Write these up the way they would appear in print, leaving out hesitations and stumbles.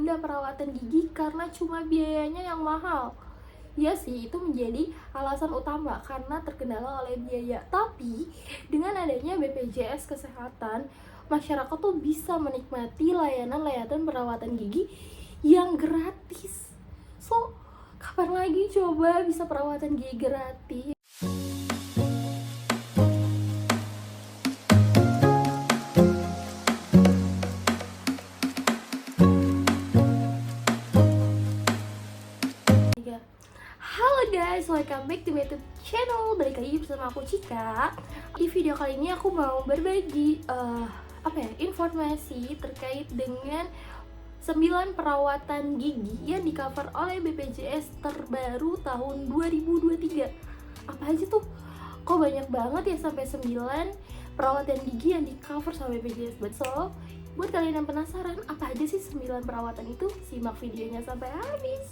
menunda perawatan gigi karena cuma biayanya yang mahal. Ya sih, itu menjadi alasan utama karena terkendala oleh biaya. Tapi dengan adanya BPJS Kesehatan, masyarakat tuh bisa menikmati layanan-layanan perawatan gigi yang gratis. So, kapan lagi coba bisa perawatan gigi gratis? Halo guys, welcome back to my YouTube channel. Balik lagi bersama aku Cika. Di video kali ini aku mau berbagi informasi terkait dengan 9 perawatan gigi yang di cover oleh BPJS terbaru tahun 2023. Apa aja tuh? Kok banyak banget ya, sampai 9 perawatan gigi yang di cover sama BPJS. So, buat kalian yang penasaran apa aja sih 9 perawatan itu, simak videonya sampai habis.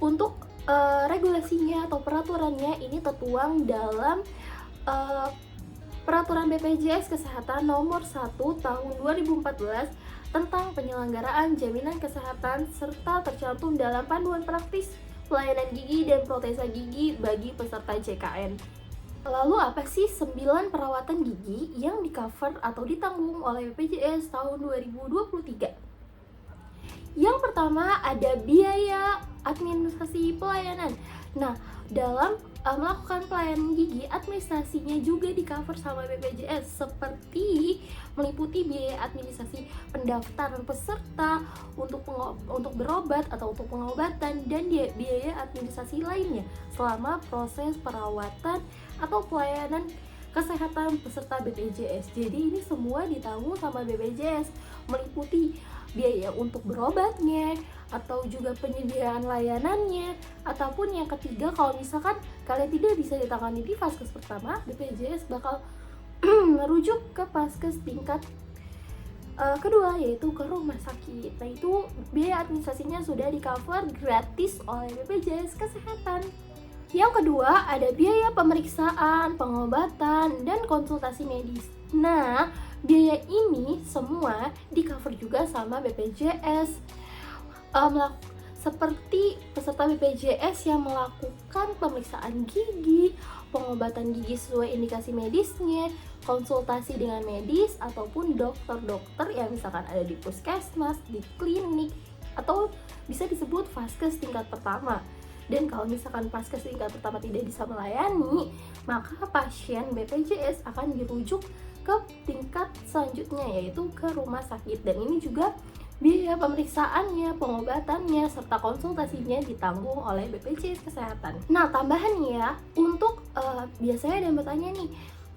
Untuk regulasinya atau peraturannya ini tertuang dalam Peraturan BPJS Kesehatan Nomor 1 Tahun 2014 tentang penyelenggaraan jaminan kesehatan serta tercantum dalam panduan praktis pelayanan gigi dan protesa gigi bagi peserta JKN. Lalu apa sih 9 perawatan gigi yang di-cover atau ditanggung oleh BPJS tahun 2023? Yang pertama ada biaya administrasi pelayanan. Nah, dalam melakukan pelayanan gigi, administrasinya juga di-cover sama BPJS, seperti meliputi biaya administrasi pendaftaran peserta untuk berobat atau untuk pengobatan, dan biaya administrasi lainnya selama proses perawatan atau pelayanan kesehatan peserta BPJS. Jadi ini semua ditanggung sama BPJS, meliputi biaya untuk berobatnya, atau juga penyediaan layanannya, ataupun yang ketiga, kalau misalkan kalian tidak bisa ditangani di vaskes pertama, BPJS bakal merujuk ke vaskes tingkat kedua, yaitu ke rumah sakit. Nah, itu biaya administrasinya sudah di cover gratis oleh BPJS Kesehatan. Yang kedua ada biaya pemeriksaan, pengobatan, dan konsultasi medis. Nah, biaya ini semua di cover juga sama BPJS. Seperti peserta BPJS yang melakukan pemeriksaan gigi, pengobatan gigi sesuai indikasi medisnya, konsultasi dengan medis, ataupun dokter-dokter yang misalkan ada di puskesmas, di klinik, atau bisa disebut vaskes tingkat pertama. Dan kalau misalkan vaskes tingkat pertama tidak bisa melayani, maka pasien BPJS akan dirujuk ke tingkat selanjutnya, yaitu ke rumah sakit. Dan ini juga biaya pemeriksaannya, pengobatannya, serta konsultasinya ditanggung oleh BPJS Kesehatan. Nah, tambahannya ya, untuk biasanya ada yang bertanya nih,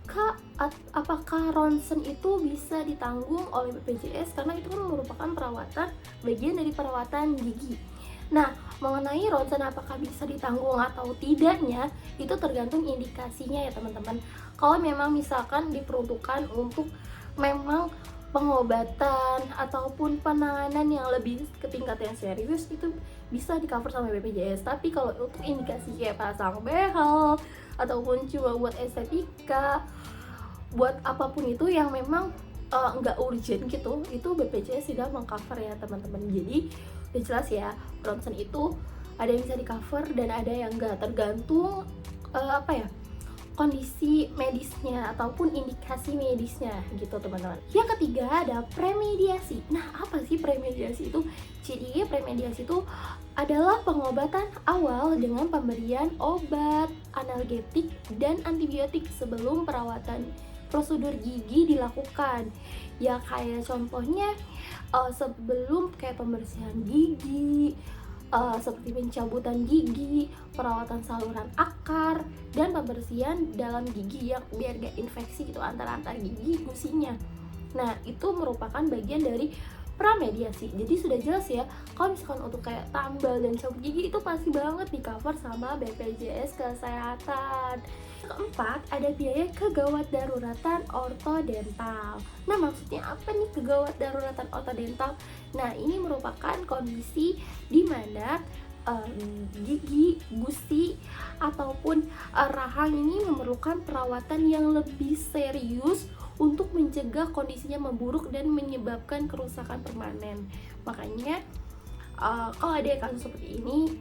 Kak, apakah ronsen itu bisa ditanggung oleh BPJS? Karena itu kan merupakan perawatan, bagian dari perawatan gigi. Nah, mengenai ronsen apakah bisa ditanggung atau tidaknya, itu tergantung indikasinya ya teman-teman. Kalau memang misalkan diperuntukkan untuk memang pengobatan ataupun penanganan yang lebih ke tingkat yang serius, itu bisa di cover sama BPJS. Tapi kalau untuk indikasi kayak pasang behel ataupun cuma buat estetika, buat apapun itu yang memang nggak urgent gitu, itu BPJS tidak mengcover ya teman-teman. Jadi udah jelas ya, ronsen itu ada yang bisa di cover dan ada yang nggak, tergantung kondisi medisnya ataupun indikasi medisnya gitu teman-teman. Yang ketiga ada premediasi. Nah, apa sih premediasi itu? Jadi premediasi itu adalah pengobatan awal dengan pemberian obat, analgetik, dan antibiotik sebelum perawatan prosedur gigi dilakukan. Ya kayak contohnya sebelum kayak pembersihan gigi, seperti pencabutan gigi, perawatan saluran akar, dan pembersihan dalam gigi yang biar gak infeksi gitu antara gigi gusinya. Nah, itu merupakan bagian dari pramediasi. Jadi sudah jelas ya, kalau misalkan untuk kayak tambal dan cabut gigi itu pasti banget di cover sama BPJS Kesehatan. Keempat, ada biaya kegawat daruratan ortodental. Nah, maksudnya apa nih kegawat daruratan ortodental? Nah, ini merupakan kondisi di mana gigi, gusi, ataupun rahang ini memerlukan perawatan yang lebih serius untuk mencegah kondisinya memburuk dan menyebabkan kerusakan permanen. Makanya kalau ada kasus seperti ini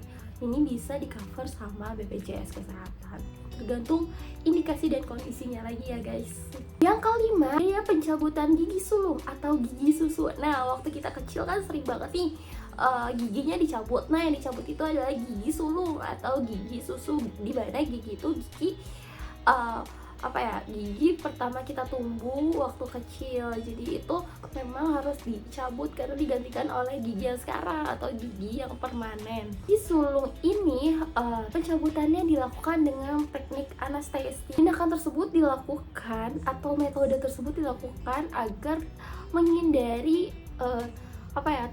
bisa di cover sama BPJS Kesehatan, tergantung indikasi dan kondisinya lagi ya guys. Yang kelima, ya pencabutan gigi sulung atau gigi susu. Nah, waktu kita kecil kan sering banget nih giginya dicabut. Nah, yang dicabut itu adalah gigi sulung atau gigi susu, di mana gigi itu gigi gigi pertama kita tumbuh waktu kecil. Jadi itu memang harus dicabut karena digantikan oleh gigi yang sekarang atau gigi yang permanen. Di sulung ini pencabutannya dilakukan dengan teknik anestesi. Tindakan tersebut dilakukan atau metode tersebut dilakukan agar menghindari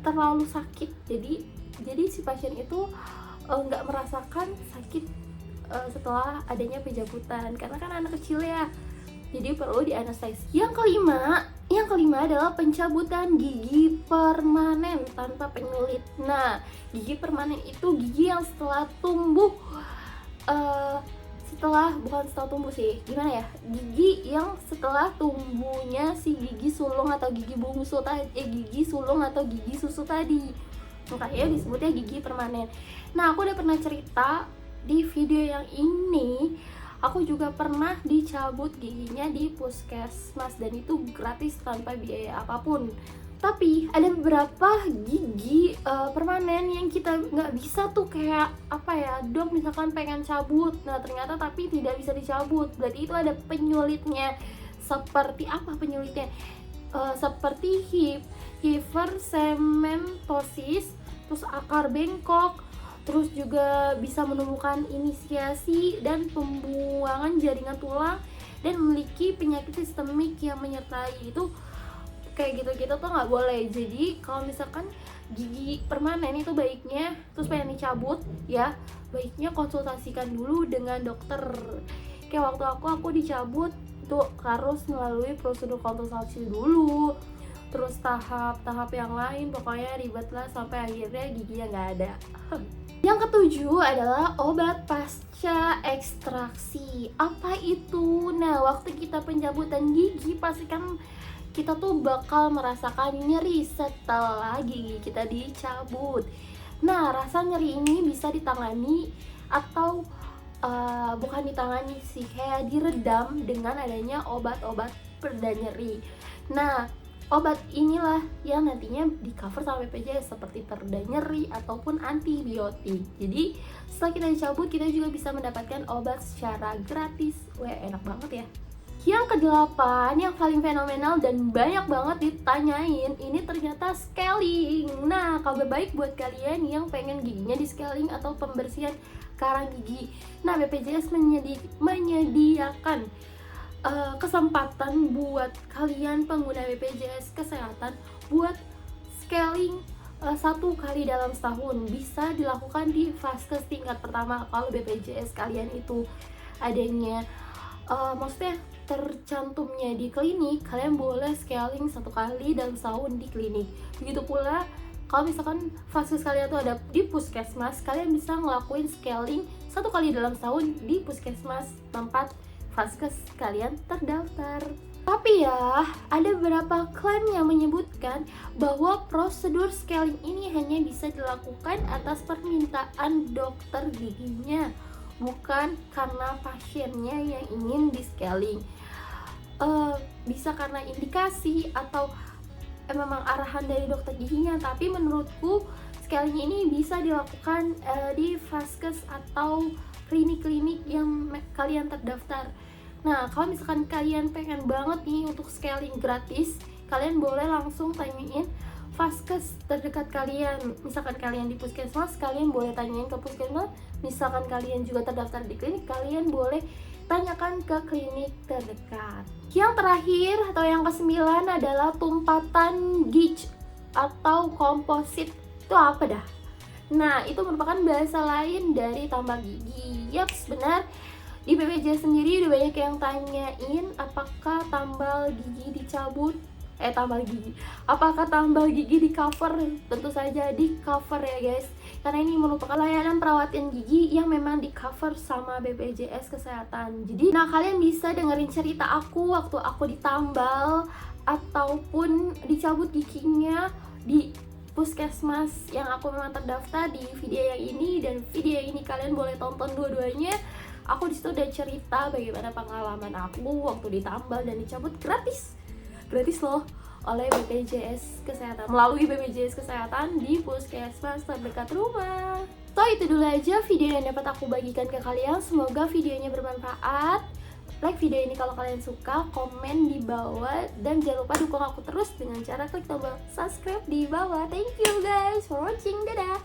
terlalu sakit. Jadi si pasien itu nggak merasakan sakit setelah adanya pencabutan, karena kan anak kecil ya, jadi perlu dianestesi. Yang kelima adalah pencabutan gigi permanen tanpa penyulit. Nah, gigi permanen itu gigi yang setelah tumbuh gigi yang setelah tumbuhnya si gigi sulung atau gigi bungsu gigi sulung atau gigi susu tadi, makanya disebutnya gigi permanen. Nah, aku udah pernah cerita di video yang ini, aku juga pernah dicabut giginya di puskesmas dan itu gratis tanpa biaya apapun. Tapi ada beberapa gigi permanen yang kita nggak bisa tuh, kayak dok misalkan pengen cabut, nah ternyata tapi tidak bisa dicabut, berarti itu ada penyulitnya. Seperti apa penyulitnya? Seperti hipersementosis, terus akar bengkok, terus juga bisa menemukan inisiasi dan pembuangan jaringan tulang, dan memiliki penyakit sistemik yang menyertai. Itu kayak gitu-gitu tuh nggak boleh. Jadi kalau misalkan gigi permanen itu baiknya terus pengen dicabut ya, baiknya konsultasikan dulu dengan dokter. Kayak waktu aku dicabut tuh harus melalui prosedur konsultasi dulu, terus tahap-tahap yang lain, pokoknya ribet lah sampai akhirnya giginya nggak ada. Yang ketujuh adalah obat pasca ekstraksi. Apa itu? Nah, waktu kita pencabutan gigi pastikan kita tuh bakal merasakan nyeri setelah gigi kita dicabut. Nah, rasa nyeri ini bisa ditangani atau bukan ditangani sih, kayak diredam dengan adanya obat-obat pereda nyeri. Nah, obat inilah yang nantinya di cover sama BPJS seperti pereda nyeri ataupun antibiotik. Jadi setelah kita dicabut, kita juga bisa mendapatkan obat secara gratis. Wah, enak banget ya. Yang kedelapan, yang paling fenomenal dan banyak banget ditanyain, ini ternyata scaling. Nah, kabar baik buat kalian yang pengen giginya di scaling atau pembersihan karang gigi. Nah, BPJS menyediakan kesempatan buat kalian pengguna BPJS Kesehatan buat scaling 1 kali dalam setahun. Bisa dilakukan di vaskes tingkat pertama kalau BPJS kalian itu adanya maksudnya tercantumnya di klinik. Kalian boleh scaling 1 kali dalam setahun di klinik. Begitu pula kalau misalkan vaskes kalian tuh ada di puskesmas, kalian bisa ngelakuin scaling 1 kali dalam setahun di puskesmas tempat vaskes kalian terdaftar. Tapi ya, ada beberapa klaim yang menyebutkan bahwa prosedur scaling ini hanya bisa dilakukan atas permintaan dokter giginya, bukan karena pasiennya yang ingin di scaling. Bisa karena indikasi atau memang arahan dari dokter giginya. Tapi menurutku scaling ini bisa dilakukan di vaskes atau klinik-klinik yang kalian terdaftar. Nah, kalau misalkan kalian pengen banget nih untuk scaling gratis, kalian boleh langsung tanyain vaskes terdekat kalian. Misalkan kalian di puskesmas, kalian boleh tanyain ke puskesmas. Misalkan kalian juga terdaftar di klinik, kalian boleh tanyakan ke klinik terdekat. Yang terakhir atau yang ke-9 adalah tumpatan gigi atau komposit. Itu apa dah? Nah, itu merupakan bahasa lain dari tambal gigi. Yaps, benar. Di BPJS sendiri udah banyak yang tanyain apakah tambal gigi dicabut tambal gigi. Apakah tambal gigi di cover? Tentu saja di cover ya guys, karena ini merupakan layanan perawatan gigi yang memang di cover sama BPJS Kesehatan. Jadi nah, kalian bisa dengerin cerita aku waktu aku ditambal ataupun dicabut giginya di puskesmas yang aku memang terdaftar di video yang ini, dan video yang ini kalian boleh tonton dua-duanya. Aku disitu udah cerita bagaimana pengalaman aku waktu ditambal dan dicabut gratis loh oleh BPJS Kesehatan, melalui BPJS Kesehatan di puskesmas terdekat rumah. So itu dulu aja video yang dapat aku bagikan ke kalian. Semoga videonya bermanfaat. Like video ini kalau kalian suka, komen di bawah, dan jangan lupa dukung aku terus dengan cara klik tombol subscribe di bawah. Thank you guys for watching, dadah.